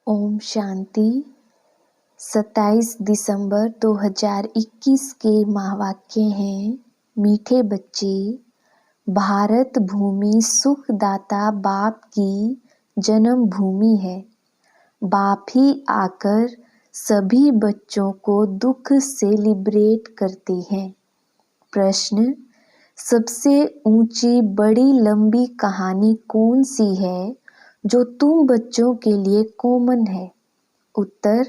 ओम शांति। 27 दिसंबर 2021 के महावाक्य हैं। मीठे बच्चे, भारत भूमि सुखदाता बाप की जन्म भूमि है। बाप ही आकर सभी बच्चों को दुख से लिबरेट करते हैं। प्रश्न: सबसे ऊंची बड़ी लंबी कहानी कौन सी है जो तुम बच्चों के लिए कॉमन है? उत्तर: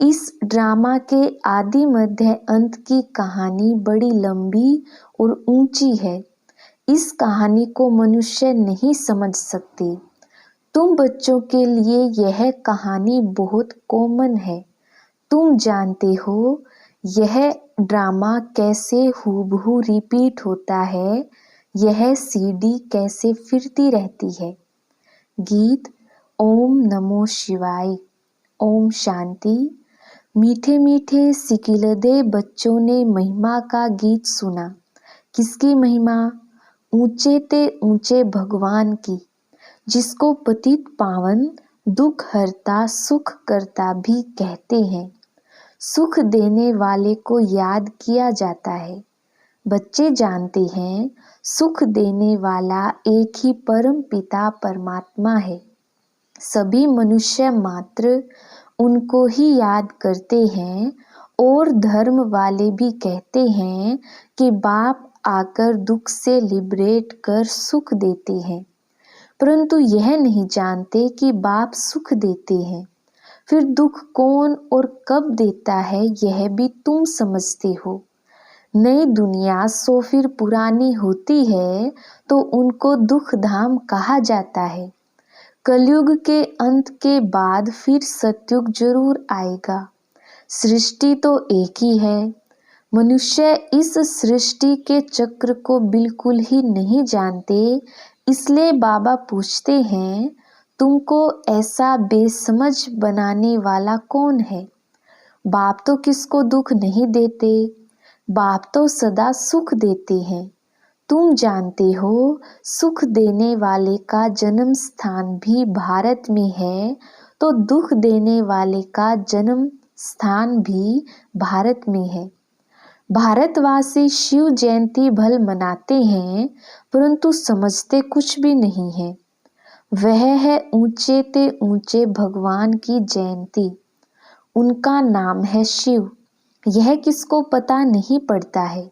इस ड्रामा के आदि मध्य अंत की कहानी बड़ी लंबी और ऊंची है। इस कहानी को मनुष्य नहीं समझ सकते। तुम बच्चों के लिए यह कहानी बहुत कॉमन है। तुम जानते हो यह ड्रामा कैसे हूबहू रिपीट होता है, यह सीडी कैसे फिरती रहती है। गीत: ओम नमो शिवाय। ओम शांति। मीठे मीठे सिकिलदे बच्चों ने महिमा का गीत सुना। किसकी महिमा? ऊंचे ते ऊंचे भगवान की, जिसको पतित पावन, दुख हरता, सुख करता भी कहते हैं। सुख देने वाले को याद किया जाता है। बच्चे जानते हैं सुख देने वाला एक ही परम पिता परमात्मा है। सभी मनुष्य मात्र उनको ही याद करते हैं और धर्म वाले भी कहते हैं कि बाप आकर दुख से लिबरेट कर सुख देते हैं, परंतु यह नहीं जानते कि बाप सुख देते हैं। फिर दुख कौन और कब देता है यह भी तुम समझते हो। नई दुनिया सो फिर पुरानी होती है तो उनको दुख धाम कहा जाता है। कलयुग के अंत के बाद फिर सतयुग जरूर आएगा। सृष्टि तो एक ही है। मनुष्य इस सृष्टि के चक्र को बिल्कुल ही नहीं जानते, इसलिए बाबा पूछते हैं, तुमको ऐसा बेसमझ बनाने वाला कौन है? बाप तो किसको दुख नहीं देते, बाप तो सदा सुख देते हैं। तुम जानते हो सुख देने वाले का जन्म स्थान भी भारत में है, तो दुख देने वाले का जन्म स्थान भी भारत में है। भारतवासी शिव जयंती भल मनाते हैं, परंतु समझते कुछ भी नहीं है। वह है ऊंचे ते ऊंचे भगवान की जयंती। उनका नाम है शिव। यह किसको पता नहीं पड़ता है।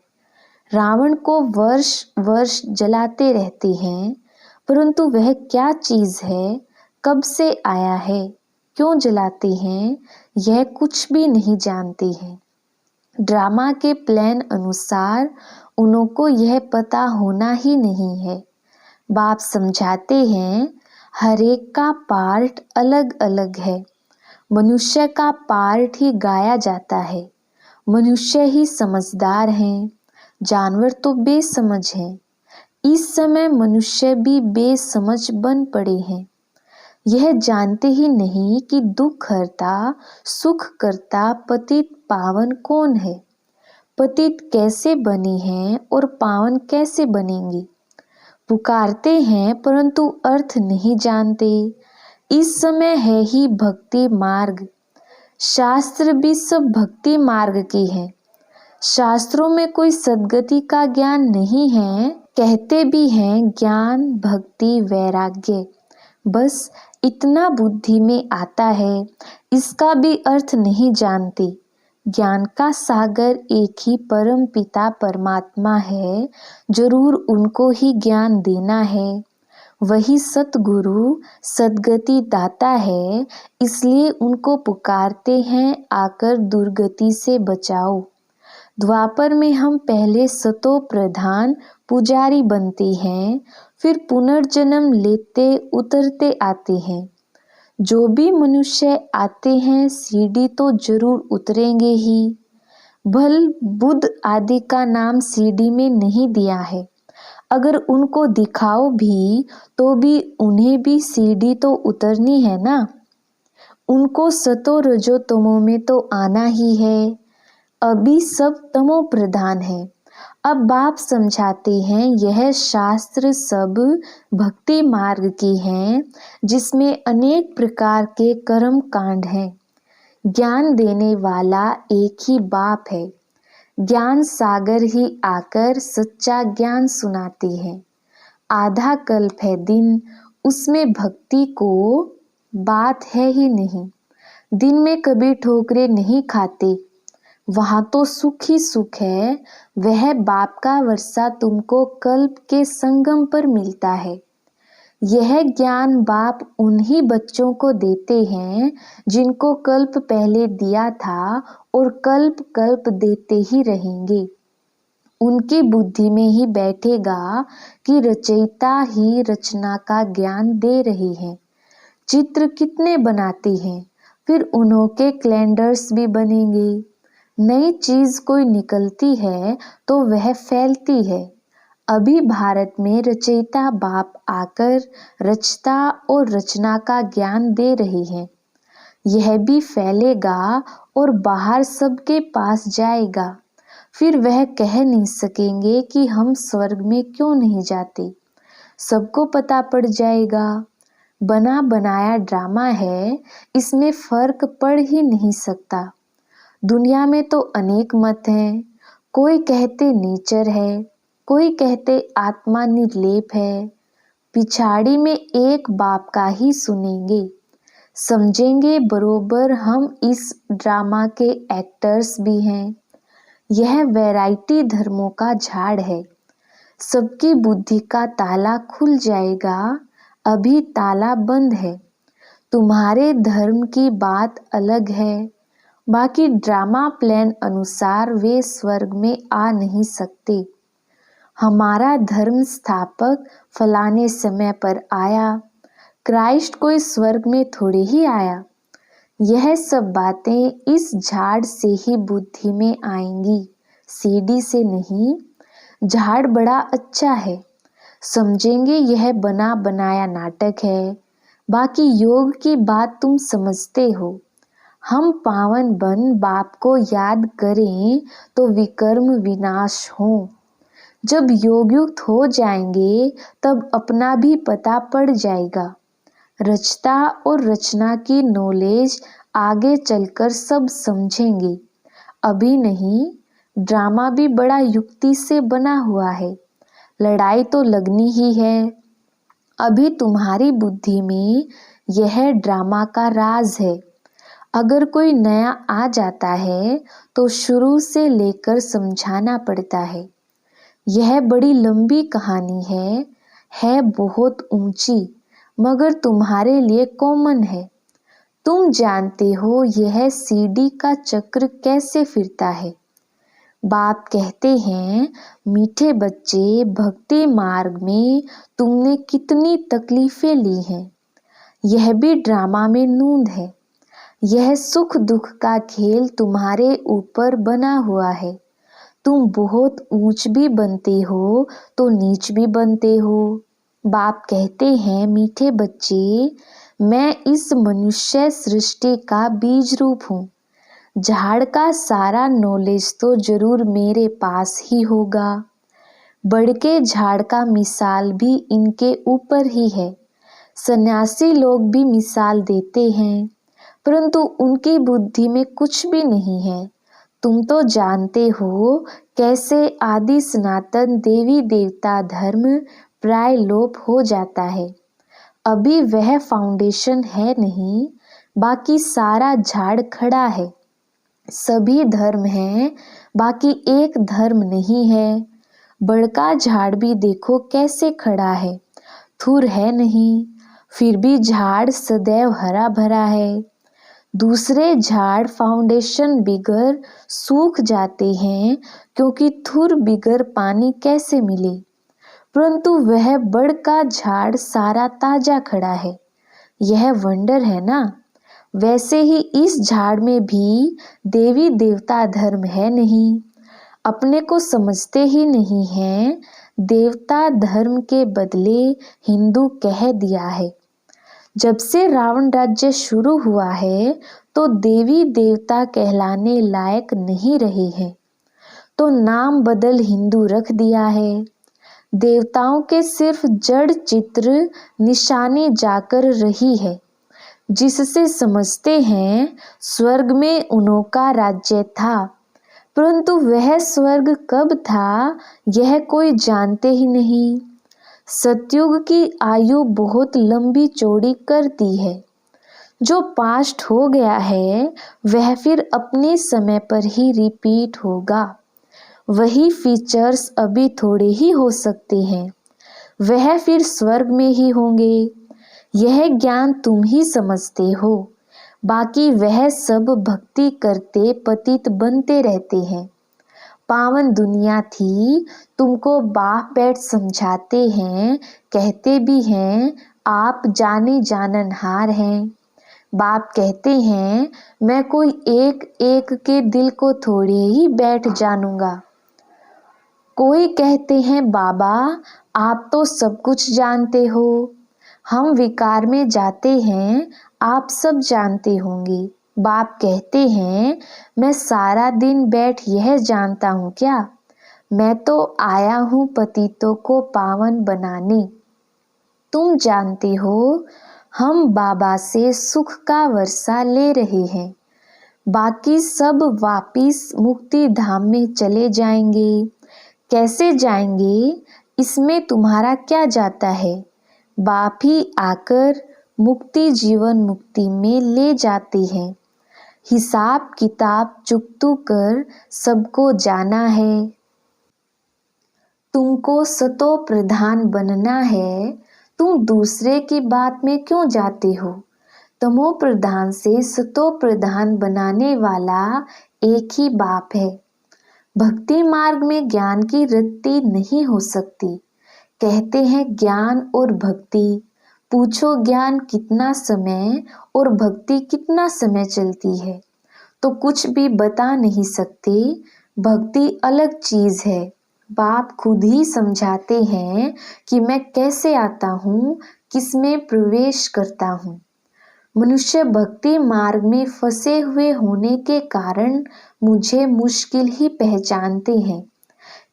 रावण को वर्ष वर्ष जलाते रहते हैं, परंतु वह क्या चीज है, कब से आया है, क्यों जलाते हैं, यह कुछ भी नहीं जानते हैं। ड्रामा के प्लान अनुसार उनको यह पता होना ही नहीं है। बाप समझाते हैं हर एक का पार्ट अलग अलग है। मनुष्य का पार्ट ही गाया जाता है। मनुष्य ही समझदार हैं, जानवर तो बेसमझ हैं। इस समय मनुष्य भी बेसमझ बन पड़े हैं। यह जानते ही नहीं कि दुख हरता, सुख करता, पतित पावन कौन है। पतित कैसे बने हैं और पावन कैसे बनेंगे। पुकारते हैं परंतु अर्थ नहीं जानते। इस समय है ही भक्ति मार्ग। शास्त्र भी सब भक्ति मार्ग के हैं। शास्त्रों में कोई सद्गति का ज्ञान नहीं है। कहते भी हैं ज्ञान, भक्ति, वैराग्य, बस इतना बुद्धि में आता है। इसका भी अर्थ नहीं जानते। ज्ञान का सागर एक ही परम पिता परमात्मा है, जरूर उनको ही ज्ञान देना है। वही सतगुरु सद्गति दाता है, इसलिए उनको पुकारते हैं आकर दुर्गति से बचाओ। द्वापर में हम पहले सतो प्रधान पुजारी बनते हैं, फिर पुनर्जन्म लेते उतरते आते हैं। जो भी मनुष्य आते हैं सीढ़ी तो जरूर उतरेंगे ही। भल बुद्ध आदि का नाम सीढ़ी में नहीं दिया है। अगर उनको दिखाओ भी तो भी उन्हें भी सीढ़ी तो उतरनी है ना। उनको सतो रजो तमो में तो आना ही है। अभी सब तमो प्रधान है। अब बाप समझाते हैं यह शास्त्र सब भक्ति मार्ग की हैं, जिसमें अनेक प्रकार के कर्म कांड हैं। ज्ञान देने वाला एक ही बाप है। ज्ञान सागर ही आकर सच्चा ज्ञान सुनाते हैं। आधा कल्प है दिन, उसमें भक्ति को बात है ही नहीं। दिन में कभी ठोकरे नहीं खाते, वहाँ तो सुख ही सुख है। वह बाप का वर्षा तुमको कल्प के संगम पर मिलता है। यह ज्ञान बाप उन्हीं बच्चों को देते हैं जिनको कल्प पहले दिया था और कल्प कल्प देते ही रहेंगे। उनकी बुद्धि में ही बैठेगा कि रचयिता ही रचना का ज्ञान दे रही है। चित्र कितने बनाते हैं, फिर उन्हों के कैलेंडर्स भी बनेंगे। नई चीज कोई निकलती है तो वह फैलती है। अभी भारत में रचयिता बाप आकर रचता और रचना का ज्ञान दे रही है। यह भी फैलेगा और बाहर सबके पास जाएगा। फिर वह कह नहीं सकेंगे कि हम स्वर्ग में क्यों नहीं जाते। सबको पता पड़ जाएगा। बना बनाया ड्रामा है, इसमें फर्क पड़ ही नहीं सकता। दुनिया में तो अनेक मत हैं। कोई कहते नेचर है, कोई कहते आत्मा निर्लेप है। पिछाड़ी में एक बाप का ही सुनेंगे। समझेंगे बरोबर हम इस ड्रामा के एक्टर्स भी हैं। यह वैरायटी धर्मों का झाड़ है। सबकी बुद्धि का ताला खुल जाएगा, अभी ताला बंद है। तुम्हारे धर्म की बात अलग है, बाकी ड्रामा प्लान अनुसार वे स्वर्ग में आ नहीं सकते। हमारा धर्म स्थापक फलाने समय पर आया, क्राइस्ट कोई स्वर्ग में थोड़े ही आया। यह सब बातें इस झाड़ से ही बुद्धि में आएंगी, सीढ़ी से नहीं। झाड़ बड़ा अच्छा है, समझेंगे यह बना बनाया नाटक है। बाकी योग की बात तुम समझते हो। हम पावन बन बाप को याद करें तो विकर्म विनाश हो। जब योगयुक्त हो जाएंगे तब अपना भी पता पड़ जाएगा। रचता और रचना की नॉलेज आगे चलकर सब समझेंगे, अभी नहीं। ड्रामा भी बड़ा युक्ति से बना हुआ है। लड़ाई तो लगनी ही है। अभी तुम्हारी बुद्धि में यह ड्रामा का राज है। अगर कोई नया आ जाता है तो शुरू से लेकर समझाना पड़ता है। यह बड़ी लंबी कहानी है बहुत ऊंची, मगर तुम्हारे लिए कॉमन है। तुम जानते हो यह सीढ़ी का चक्र कैसे फिरता है। बाप कहते हैं, मीठे बच्चे, भक्ति मार्ग में तुमने कितनी तकलीफें ली हैं। यह भी ड्रामा में नूंद है। यह सुख दुख का खेल तुम्हारे ऊपर बना हुआ है। तुम बहुत ऊंच भी बनते हो तो नीच भी बनते हो। बाप कहते हैं, मीठे बच्चे, मैं इस मनुष्य सृष्टि का बीज रूप हूँ। झाड़ का सारा नॉलेज तो जरूर मेरे पास ही होगा। बड़ के झाड़ का मिसाल भी इनके ऊपर ही है। सन्यासी लोग भी मिसाल देते हैं, परंतु उनकी बुद्धि में कुछ भी नहीं है। तुम तो जानते हो कैसे आदि सनातन देवी देवता धर्म प्राय लोप हो जाता है। अभी वह फाउंडेशन है नहीं, बाकी सारा झाड़ खड़ा है। सभी धर्म हैं, बाकी एक धर्म नहीं है। बड़का झाड़ भी देखो कैसे खड़ा है, थुर है नहीं, फिर भी झाड़ सदैव हरा भरा है। दूसरे झाड़ फाउंडेशन बिगर सूख जाते हैं, क्योंकि थुर बिगर पानी कैसे मिले। परंतु वह बड़ का झाड़ सारा ताजा खड़ा है। यह वंडर है ना। वैसे ही इस झाड़ में भी देवी देवता धर्म है नहीं। अपने को समझते ही नहीं हैं। देवता धर्म के बदले हिंदू कह दिया है। जब से रावण राज्य शुरू हुआ है तो देवी देवता कहलाने लायक नहीं रहे हैं। तो नाम बदल हिंदू रख दिया है। देवताओं के सिर्फ जड़ चित्र निशानी जाकर रही है, जिससे समझते हैं स्वर्ग में उन्हों का राज्य था। परंतु वह स्वर्ग कब था यह कोई जानते ही नहीं। सतयुग की आयु बहुत लंबी चौड़ी करती है। जो पास्ट हो गया है वह फिर अपने समय पर ही रिपीट होगा। वही फीचर्स अभी थोड़े ही हो सकते हैं, वह फिर स्वर्ग में ही होंगे। यह ज्ञान तुम ही समझते हो, बाकी वह सब भक्ति करते पतित बनते रहते हैं। पावन दुनिया थी, तुमको बाप बैठ समझाते हैं, कहते भी हैं आप जाने जाननहार हैं। बाप कहते हैं मैं कोई एक एक के दिल को थोड़े ही बैठ जानूंगा। कोई कहते हैं बाबा आप तो सब कुछ जानते हो। हम विकार में जाते हैं, आप सब जानते होंगे। बाप कहते हैं मैं सारा दिन बैठ यह जानता हूँ क्या, मैं तो आया हूँ पतितों को पावन बनाने। तुम जानते हो हम बाबा से सुख का वर्षा ले रहे हैं, बाकी सब वापिस मुक्ति धाम में चले जाएंगे। कैसे जाएंगे इसमें तुम्हारा क्या जाता है, बाप ही आकर मुक्ति जीवन मुक्ति में ले जाते हैं। हिसाब किताब चुकतू कर सबको जाना है। तुमको सतो प्रधान बनना है, तुम दूसरे की बात में क्यों जाते हो। तमो प्रधान से सतो प्रधान बनाने वाला एक ही बाप है। भक्ति मार्ग में ज्ञान की रत्ती नहीं हो सकती। कहते हैं ज्ञान और भक्ति, पूछो ज्ञान कितना समय और भक्ति कितना समय चलती है, तो कुछ भी बता नहीं सकते। भक्ति अलग चीज है। बाप खुद ही समझाते हैं कि मैं कैसे आता हूँ, किसमें प्रवेश करता हूँ। मनुष्य भक्ति मार्ग में फंसे हुए होने के कारण मुझे मुश्किल ही पहचानते हैं।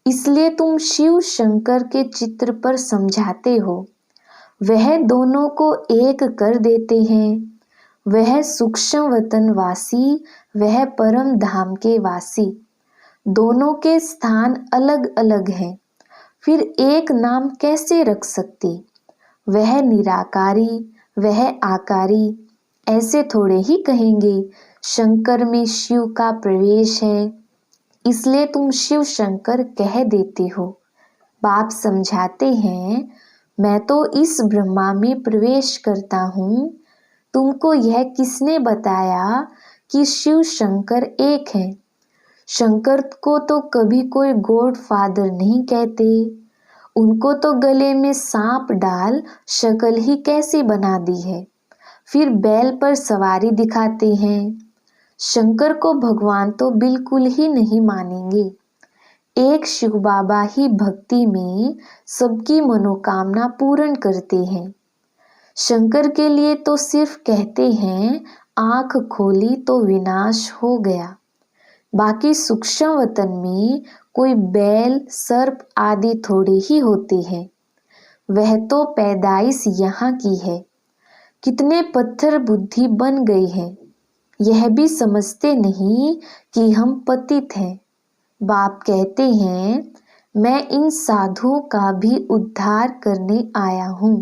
इसलिए तुम शिव शंकर के चित्र पर समझाते हो, वह दोनों को एक कर देते हैं। वह सूक्ष्म वतन वासी, वह परम धाम के वासी। दोनों के स्थान अलग अलग हैं, फिर एक नाम कैसे रख सकते। वह निराकारी, वह आकारी, ऐसे थोड़े ही कहेंगे। शंकर में शिव का प्रवेश है, इसलिए तुम शिव शंकर कह देते हो। बाप समझाते हैं मैं तो इस ब्रह्मा में प्रवेश करता हूँ। तुमको यह किसने बताया कि शिव शंकर एक है। शंकर को तो कभी कोई गॉड फादर नहीं कहते। उनको तो गले में सांप डाल शक्ल ही कैसी बना दी है, फिर बैल पर सवारी दिखाते हैं। शंकर को भगवान तो बिल्कुल ही नहीं मानेंगे। एक शिव बाबा ही भक्ति में सबकी मनोकामना पूर्ण करते हैं। शंकर के लिए तो सिर्फ कहते हैं आंख खोली तो विनाश हो गया। बाकी सूक्ष्म वतन में कोई बैल सर्प आदि थोड़े ही होते हैं। वह तो पैदाइश यहाँ की है। कितने पत्थर बुद्धि बन गए हैं, यह भी समझते नहीं कि हम पतित हैं। बाप कहते हैं मैं इन साधुओं का भी उद्धार करने आया हूँ।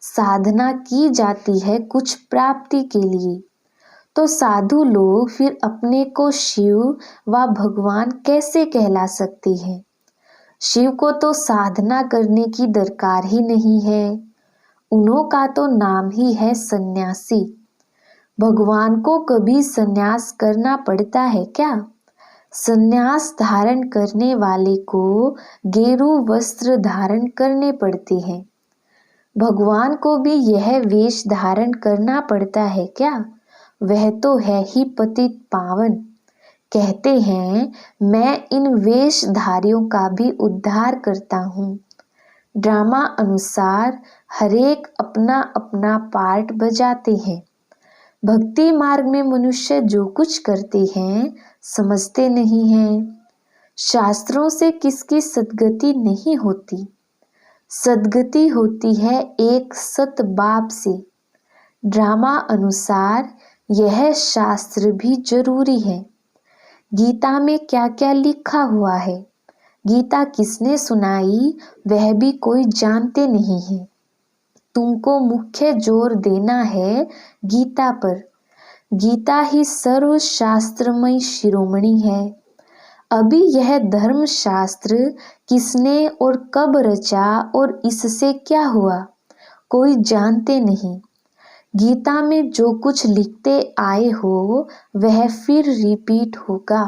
साधना की जाती है कुछ प्राप्ति के लिए, तो साधु लोग फिर अपने को शिव व भगवान कैसे कहला सकते हैं। शिव को तो साधना करने की दरकार ही नहीं है, उन्हों का तो नाम ही है सन्यासी। भगवान को कभी सन्यास करना पड़ता है क्या। सन्यास धारण करने वाले को गेरू वस्त्र धारण करने पड़ते हैं। भगवान को भी यह वेश धारण करना पड़ता है क्या, वह तो है ही पतित पावन। कहते हैं मैं इन वेशधारियों का भी उद्धार करता हूँ। ड्रामा अनुसार हरेक अपना अपना पार्ट बजाते हैं। भक्ति मार्ग में मनुष्य जो कुछ करते हैं समझते नहीं हैं। शास्त्रों से किसकी सद्गति नहीं होती? सद्गति होती है एक सत बाप से। ड्रामा अनुसार यह शास्त्र भी जरूरी है। गीता में क्या क्या लिखा हुआ है, गीता किसने सुनाई, वह भी कोई जानते नहीं है। तुमको मुख्य जोर देना है गीता पर। गीता ही सर्वशास्त्रमय शिरोमणि है। अभी यह धर्मशास्त्र किसने और कब रचा और इससे क्या हुआ, कोई जानते नहीं। गीता में जो कुछ लिखते आए हो वह फिर रिपीट होगा।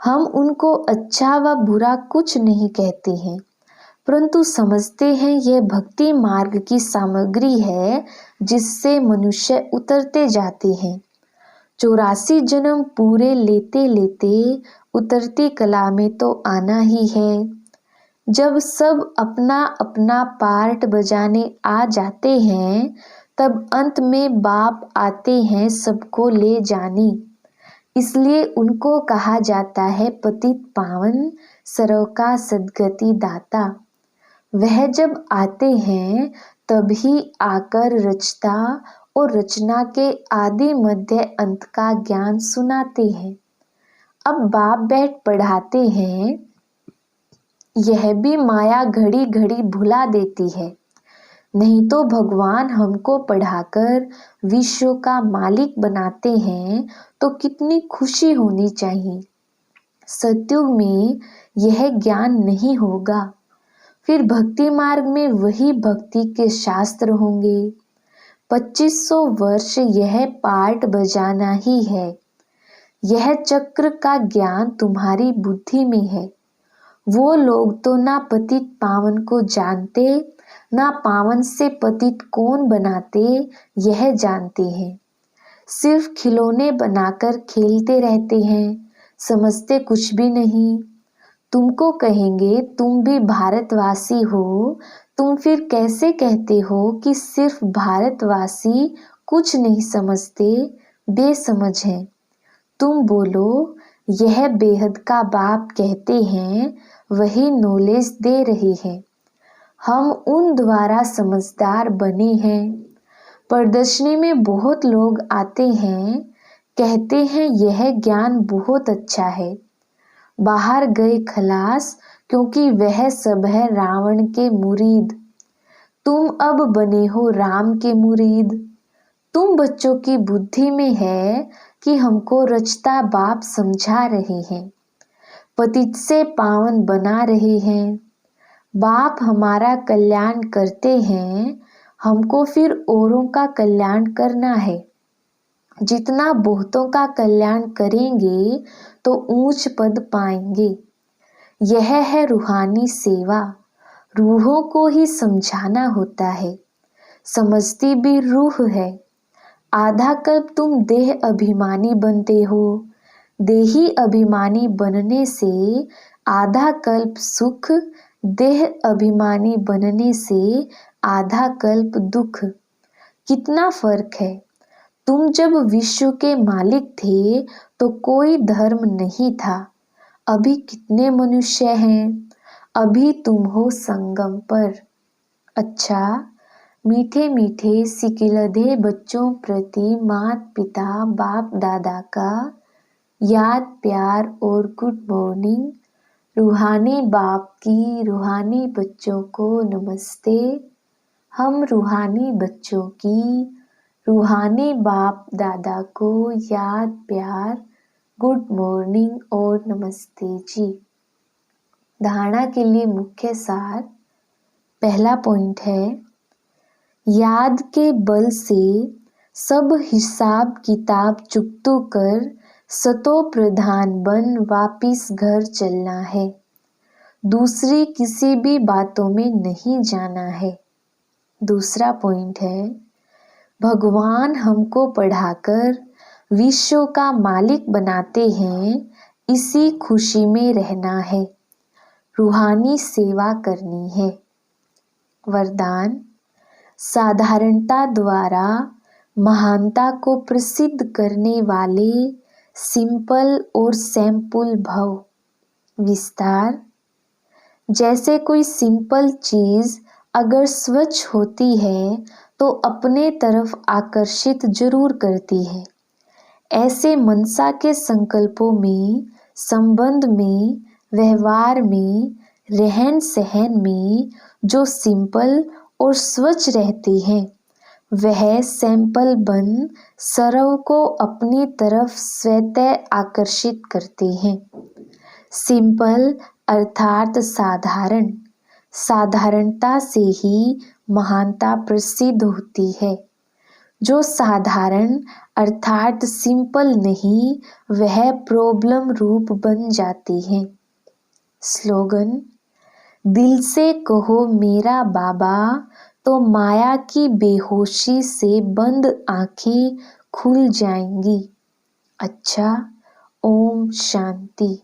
हम उनको अच्छा व बुरा कुछ नहीं कहते हैं, परंतु समझते हैं यह भक्ति मार्ग की सामग्री है जिससे मनुष्य उतरते जाते हैं। 84 जन्म पूरे लेते लेते उतरती कला में तो आना ही है। जब सब अपना अपना पार्ट बजाने आ जाते हैं तब अंत में बाप आते हैं सबको ले जाने। इसलिए उनको कहा जाता है पतित पावन सर्व का सद्गति दाता। वह जब आते हैं तभी आकर रचता और रचना के आदि मध्य अंत का ज्ञान सुनाते हैं। अब बाप बैठ पढ़ाते हैं, यह भी माया घड़ी घड़ी भुला देती है। नहीं तो भगवान हमको पढ़ाकर विश्व का मालिक बनाते हैं तो कितनी खुशी होनी चाहिए। सतयुग में यह ज्ञान नहीं होगा, फिर भक्ति मार्ग में वही भक्ति के शास्त्र होंगे। 2500 वर्ष यह पार्ट बजाना ही है। यह चक्र का ज्ञान तुम्हारी बुद्धि में है। वो लोग तो ना पतित पावन को जानते, ना पावन से पतित कौन बनाते यह जानते हैं। सिर्फ खिलौने बनाकर खेलते रहते हैं, समझते कुछ भी नहीं। तुमको कहेंगे तुम भी भारतवासी हो, तुम फिर कैसे कहते हो कि सिर्फ भारतवासी कुछ नहीं समझते, बेसमझ हैं। तुम बोलो यह बेहद का बाप कहते हैं, वही नॉलेज दे रहे हैं। हम उन द्वारा समझदार बने हैं। प्रदर्शनी में बहुत लोग आते हैं, कहते हैं यह ज्ञान बहुत अच्छा है। बाहर गए खलास, क्योंकि वह सब है रावण के मुरीद। तुम अब बने हो राम के मुरीद। तुम बच्चों की बुद्धि में है कि हमको रचता बाप समझा रहे हैं, पतित से पावन बना रहे हैं। बाप हमारा कल्याण करते हैं, हमको फिर औरों का कल्याण करना है। जितना बहुतों का कल्याण करेंगे तो ऊंच पद पाएंगे। यह है रूहानी सेवा। रूहों को ही समझाना होता है, समझती भी रूह है। आधा कल्प तुम देह अभिमानी बनते हो। देही अभिमानी बनने से आधा कल्प सुख, देह अभिमानी बनने से आधा कल्प दुख। कितना फर्क है। तुम जब विश्व के मालिक थे तो कोई धर्म नहीं था। अभी कितने मनुष्य हैं, अभी तुम हो संगम पर। अच्छा, मीठे मीठे सिकिलधे बच्चों प्रति माता पिता बाप दादा का याद प्यार और गुड मॉर्निंग। रूहानी बाप की रूहानी बच्चों को नमस्ते। हम रूहानी बच्चों की रूहानी बाप दादा को याद प्यार, गुड मॉर्निंग और नमस्ते जी। धारणा के लिए मुख्य सार। पहला पॉइंट है, याद के बल से सब हिसाब किताब चुकतो कर सतो प्रधान बन वापिस घर चलना है। दूसरी किसी भी बातों में नहीं जाना है। दूसरा पॉइंट है, भगवान हमको पढ़ाकर विश्व का मालिक बनाते हैं, इसी खुशी में रहना है, रूहानी सेवा करनी है। वरदान, साधारणता द्वारा महानता को प्रसिद्ध करने वाले सिंपल और सैंपल भव। विस्तार। जैसे कोई सिंपल चीज अगर स्वच्छ होती है तो अपने तरफ आकर्षित जरूर करती है। ऐसे मनसा के संकल्पों में, संबंध में, व्यवहार में, रहन सहन में जो सिंपल और स्वच्छ रहते हैं वह सैंपल बन सरव को अपनी तरफ स्वतः आकर्षित करते हैं। सिंपल अर्थात साधारण। साधारणता से ही महानता प्रसिद्ध होती है। जो साधारण अर्थात सिंपल नहीं वह प्रॉब्लम रूप बन जाती है। स्लोगन। दिल से कहो मेरा बाबा तो माया की बेहोशी से बंद आंखें खुल जाएंगी। अच्छा, ओम शांति।